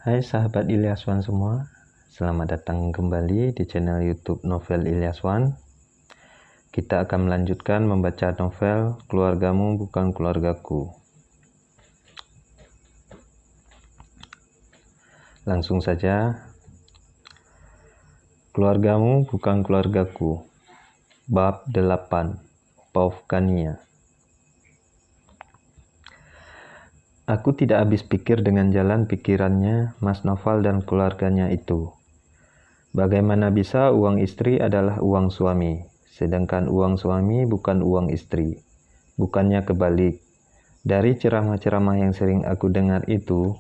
Hai sahabat Ilyaswan semua, selamat datang kembali di channel YouTube Novel Ilyaswan. Kita akan melanjutkan membaca novel Keluargamu Bukan Keluargaku. Langsung saja. Keluargamu Bukan Keluargaku, Bab 8, Paufkania. Aku tidak habis pikir dengan jalan pikirannya Mas Noval dan keluarganya itu. Bagaimana bisa uang istri adalah uang suami, sedangkan uang suami bukan uang istri. Bukannya kebalik. Dari ceramah-ceramah yang sering aku dengar itu,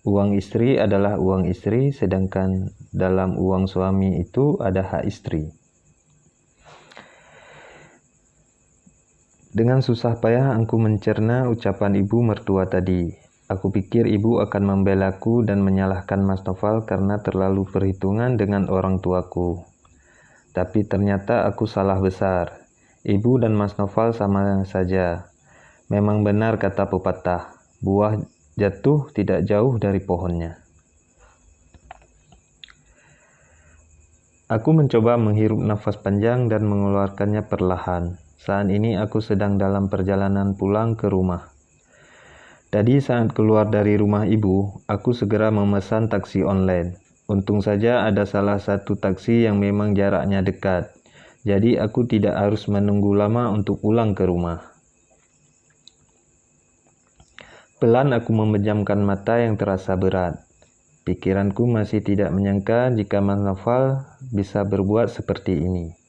uang istri adalah uang istri, sedangkan dalam uang suami itu ada hak istri. Dengan susah payah aku mencerna ucapan ibu mertua tadi. Aku pikir ibu akan membelaku dan menyalahkan Mas Noval karena terlalu perhitungan dengan orang tuaku. Tapi ternyata aku salah besar. Ibu dan Mas Noval sama saja. Memang benar kata pepatah, buah jatuh tidak jauh dari pohonnya. Aku mencoba menghirup nafas panjang dan mengeluarkannya perlahan. Saat ini aku sedang dalam perjalanan pulang ke rumah. Tadi saat keluar dari rumah ibu, aku segera memesan taksi online. Untung saja ada salah satu taksi yang memang jaraknya dekat. Jadi aku tidak harus menunggu lama untuk pulang ke rumah. Pelan aku memejamkan mata yang terasa berat. Pikiranku masih tidak menyangka jika Mas Noval bisa berbuat seperti ini.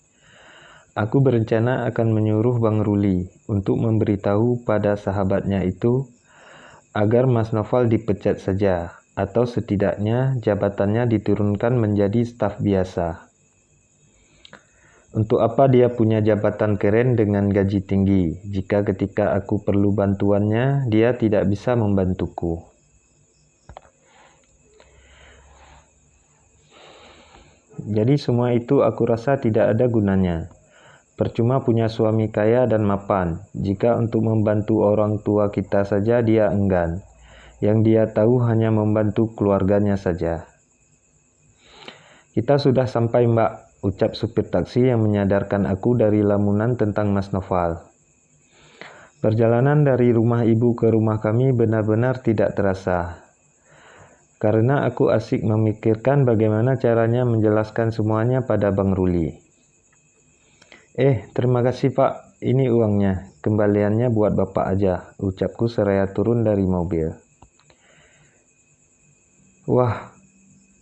Aku berencana akan menyuruh Bang Ruli untuk memberitahu pada sahabatnya itu agar Mas Noval dipecat saja, atau setidaknya jabatannya diturunkan menjadi staf biasa. Untuk apa dia punya jabatan keren dengan gaji tinggi, jika ketika aku perlu bantuannya, dia tidak bisa membantuku. Jadi semua itu aku rasa tidak ada gunanya. Percuma punya suami kaya dan mapan, jika untuk membantu orang tua kita saja dia enggan. Yang dia tahu hanya membantu keluarganya saja. Kita sudah sampai, Mbak, ucap supir taksi yang menyadarkan aku dari lamunan tentang Mas Noval. Perjalanan dari rumah ibu ke rumah kami benar-benar tidak terasa. Karena aku asik memikirkan bagaimana caranya menjelaskan semuanya pada Bang Ruli. Terima kasih Pak, ini uangnya, kembaliannya buat Bapak aja, ucapku seraya turun dari mobil. Wah,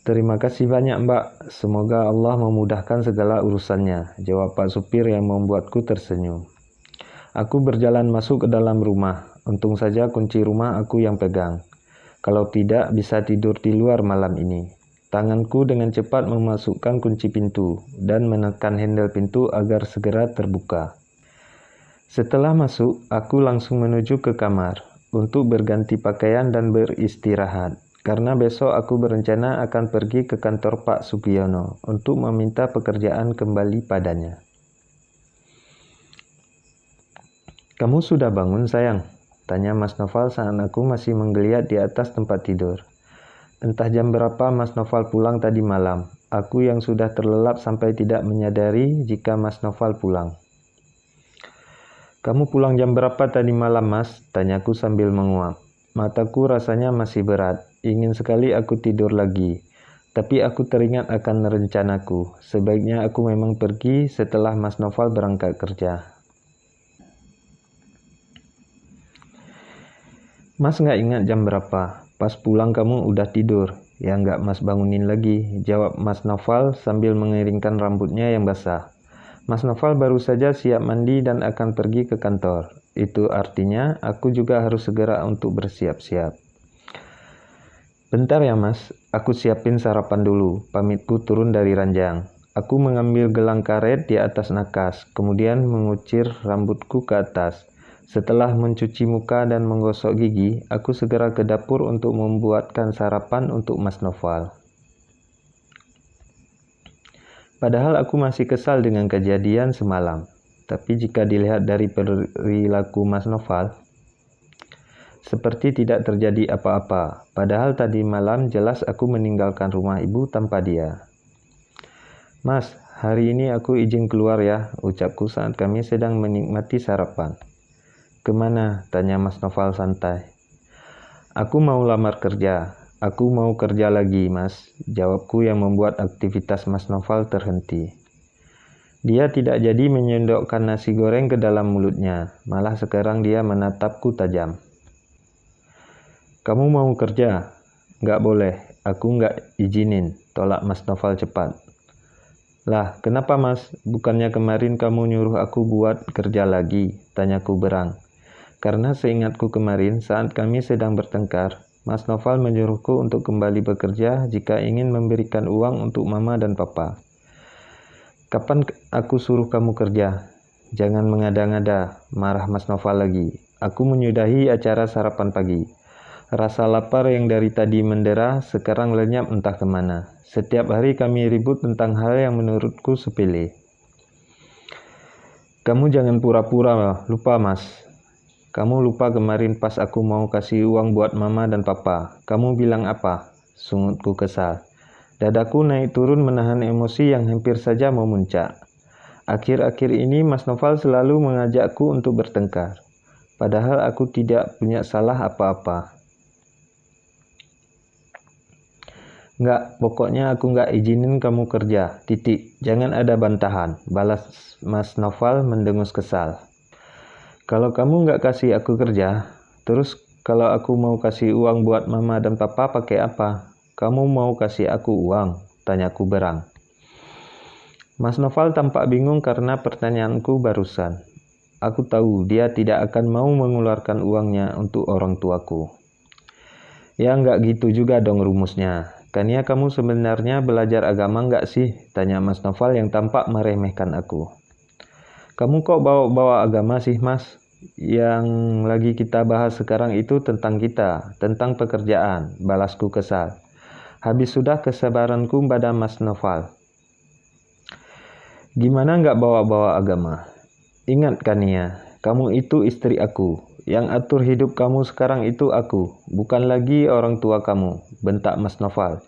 terima kasih banyak Mbak, semoga Allah memudahkan segala urusannya, jawab Pak supir yang membuatku tersenyum. Aku berjalan masuk ke dalam rumah, untung saja kunci rumah aku yang pegang. Kalau tidak bisa tidur di luar malam ini. Tanganku dengan cepat memasukkan kunci pintu dan menekan handle pintu agar segera terbuka. Setelah masuk, aku langsung menuju ke kamar untuk berganti pakaian dan beristirahat. Karena besok aku berencana akan pergi ke kantor Pak Sugiono untuk meminta pekerjaan kembali padanya. Kamu sudah bangun sayang? Tanya Mas Noval saat aku masih menggeliat di atas tempat tidur. Entah jam berapa Mas Noval pulang tadi malam. Aku yang sudah terlelap sampai tidak menyadari jika Mas Noval pulang. Kamu pulang jam berapa tadi malam, Mas? Tanyaku sambil menguap. Mataku rasanya masih berat. Ingin sekali aku tidur lagi. Tapi aku teringat akan rencanaku. Sebaiknya aku memang pergi setelah Mas Noval berangkat kerja. Mas nggak ingat jam berapa? Pas pulang kamu udah tidur. Ya nggak Mas bangunin lagi, jawab Mas Noval sambil mengeringkan rambutnya yang basah. Mas Noval baru saja siap mandi dan akan pergi ke kantor. Itu artinya aku juga harus segera untuk bersiap-siap. Bentar ya Mas, aku siapin sarapan dulu, pamitku turun dari ranjang. Aku mengambil gelang karet di atas nakas, kemudian mengucir rambutku ke atas. Setelah mencuci muka dan menggosok gigi, aku segera ke dapur untuk membuatkan sarapan untuk Mas Noval. Padahal aku masih kesal dengan kejadian semalam. Tapi jika dilihat dari perilaku Mas Noval, seperti tidak terjadi apa-apa. Padahal tadi malam jelas aku meninggalkan rumah ibu tanpa dia. Mas, hari ini aku izin keluar ya, ucapku saat kami sedang menikmati sarapan. Kemana? Tanya Mas Noval santai. Aku mau lamar kerja. Aku mau kerja lagi, Mas. Jawabku yang membuat aktivitas Mas Noval terhenti. Dia tidak jadi menyendokkan nasi goreng ke dalam mulutnya, malah sekarang dia menatapku tajam. Kamu mau kerja? Nggak boleh, aku nggak izinin, tolak Mas Noval cepat. Lah, kenapa Mas? Bukannya kemarin kamu nyuruh aku buat kerja lagi? Tanyaku berang. Karena seingatku kemarin saat kami sedang bertengkar, Mas Noval menyuruhku untuk kembali bekerja jika ingin memberikan uang untuk mama dan papa. Kapan aku suruh kamu kerja? Jangan mengada-ngada, marah Mas Noval lagi. Aku menyudahi acara sarapan pagi. Rasa lapar yang dari tadi mendera sekarang lenyap entah kemana. Setiap hari kami ribut tentang hal yang menurutku sepele. Kamu jangan pura-pura lupa, Mas. Kamu lupa kemarin pas aku mau kasih uang buat mama dan papa. Kamu bilang apa? Sungutku kesal. Dadaku naik turun menahan emosi yang hampir saja memuncak. Akhir-akhir ini Mas Noval selalu mengajakku untuk bertengkar. Padahal aku tidak punya salah apa-apa. Enggak, pokoknya aku enggak izinin kamu kerja, titik. Jangan ada bantahan, balas Mas Noval mendengus kesal. Kalau kamu enggak kasih aku kerja, terus kalau aku mau kasih uang buat mama dan papa pakai apa? Kamu mau kasih aku uang? Tanyaku berang. Mas Noval tampak bingung karena pertanyaanku barusan. Aku tahu dia tidak akan mau mengeluarkan uangnya untuk orang tuaku. Ya enggak gitu juga dong rumusnya. Kania kamu sebenarnya belajar agama enggak sih? Tanya Mas Noval yang tampak meremehkan aku. Kamu kok bawa-bawa agama sih Mas? Yang lagi kita bahas sekarang itu tentang kita, tentang pekerjaan, balasku kesal. Habis sudah kesabaranku pada Mas Noval. Gimana nggak bawa-bawa agama? Ingat Kania, kamu itu istri aku. Yang atur hidup kamu sekarang itu aku, bukan lagi orang tua kamu, bentak Mas Noval.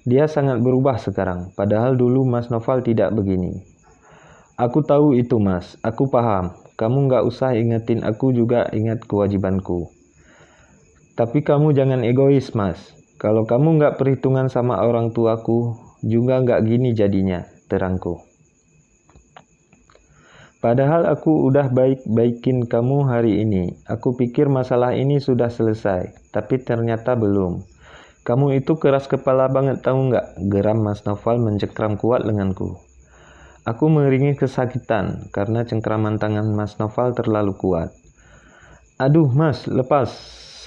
Dia sangat berubah sekarang, padahal dulu Mas Noval tidak begini. Aku tahu itu Mas, aku paham. Kamu nggak usah ingetin, aku juga ingat kewajibanku. Tapi kamu jangan egois Mas. Kalau kamu nggak perhitungan sama orang tuaku, juga nggak gini jadinya, terangku. Padahal aku udah baik-baikin kamu hari ini. Aku pikir masalah ini sudah selesai, tapi ternyata belum. Kamu itu keras kepala banget tahu nggak? Geram Mas Noval mencengkram kuat lenganku. Aku mengeringis kesakitan karena cengkraman tangan Mas Noval terlalu kuat. Aduh Mas, lepas.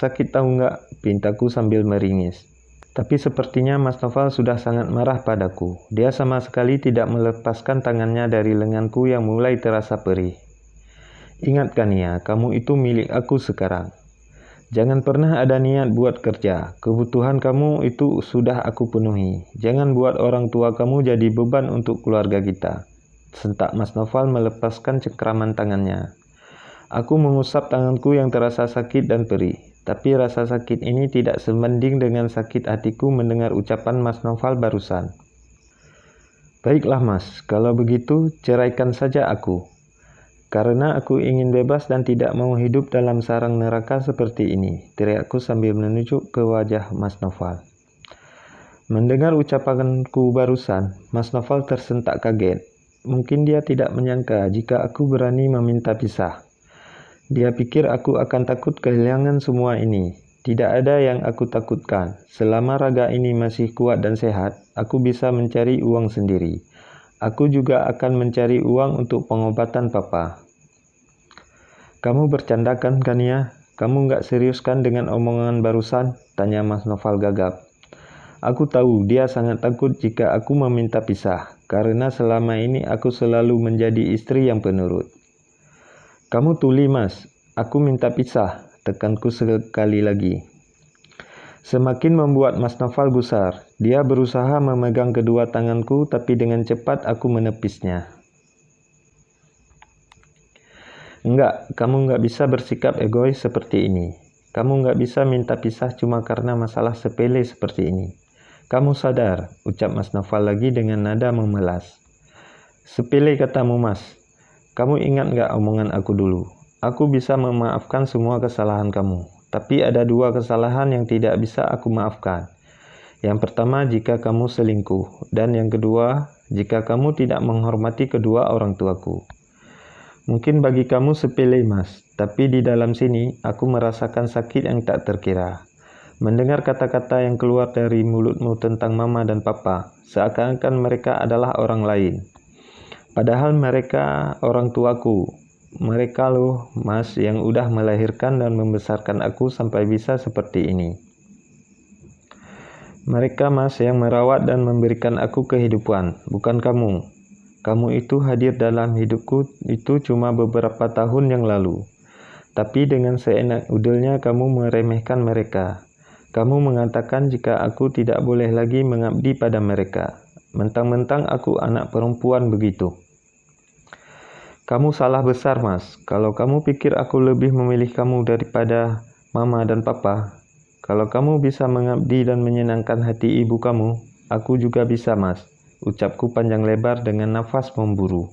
Sakit tahu nggak? Pintaku sambil meringis. Tapi sepertinya Mas Noval sudah sangat marah padaku. Dia sama sekali tidak melepaskan tangannya dari lenganku yang mulai terasa perih. Ingat Kania, kamu itu milik aku sekarang. Jangan pernah ada niat buat kerja. Kebutuhan kamu itu sudah aku penuhi. Jangan buat orang tua kamu jadi beban untuk keluarga kita. Sentak Mas Noval melepaskan cengkraman tangannya. Aku mengusap tanganku yang terasa sakit dan perih. Tapi rasa sakit ini tidak sebanding dengan sakit hatiku mendengar ucapan Mas Noval barusan. Baiklah Mas, kalau begitu ceraikan saja aku. Karena aku ingin bebas dan tidak mau hidup dalam sarang neraka seperti ini, teriakku sambil menunjuk ke wajah Mas Noval. Mendengar ucapanku barusan, Mas Noval tersentak kaget. Mungkin dia tidak menyangka jika aku berani meminta pisah. Dia pikir aku akan takut kehilangan semua ini. Tidak ada yang aku takutkan. Selama raga ini masih kuat dan sehat, aku bisa mencari uang sendiri. Aku juga akan mencari uang untuk pengobatan papa. Kamu bercanda kan, Kania? Kamu nggak serius kan dengan omongan barusan? Tanya Mas Noval gagap. Aku tahu dia sangat takut jika aku meminta pisah, karena selama ini aku selalu menjadi istri yang penurut. Kamu tuli Mas, aku minta pisah, tekanku sekali lagi. Semakin membuat Mas Noval gusar, dia berusaha memegang kedua tanganku tapi dengan cepat aku menepisnya. Enggak, kamu enggak bisa bersikap egois seperti ini. Kamu nggak bisa minta pisah cuma karena masalah sepele seperti ini. Kamu sadar, ucap Mas Naufal lagi dengan nada memelas. Sepele katamu, Mas. Kamu ingat nggak omongan aku dulu? Aku bisa memaafkan semua kesalahan kamu, tapi ada 2 kesalahan yang tidak bisa aku maafkan. Yang pertama, jika kamu selingkuh, dan yang kedua, jika kamu tidak menghormati kedua orang tuaku. Mungkin bagi kamu sepele, Mas, tapi di dalam sini aku merasakan sakit yang tak terkira. Mendengar kata-kata yang keluar dari mulutmu tentang mama dan papa, seakan-akan mereka adalah orang lain. Padahal mereka orang tuaku. Mereka loh, Mas, yang udah melahirkan dan membesarkan aku sampai bisa seperti ini. Mereka, Mas, yang merawat dan memberikan aku kehidupan, bukan kamu. Kamu itu hadir dalam hidupku itu cuma beberapa tahun yang lalu. Tapi dengan seenak udelnya kamu meremehkan mereka. Kamu mengatakan jika aku tidak boleh lagi mengabdi pada mereka. Mentang-mentang aku anak perempuan begitu. Kamu salah besar, Mas. Kalau kamu pikir aku lebih memilih kamu daripada mama dan papa, kalau kamu bisa mengabdi dan menyenangkan hati ibu kamu, aku juga bisa, Mas. Ucapku panjang lebar dengan nafas memburu.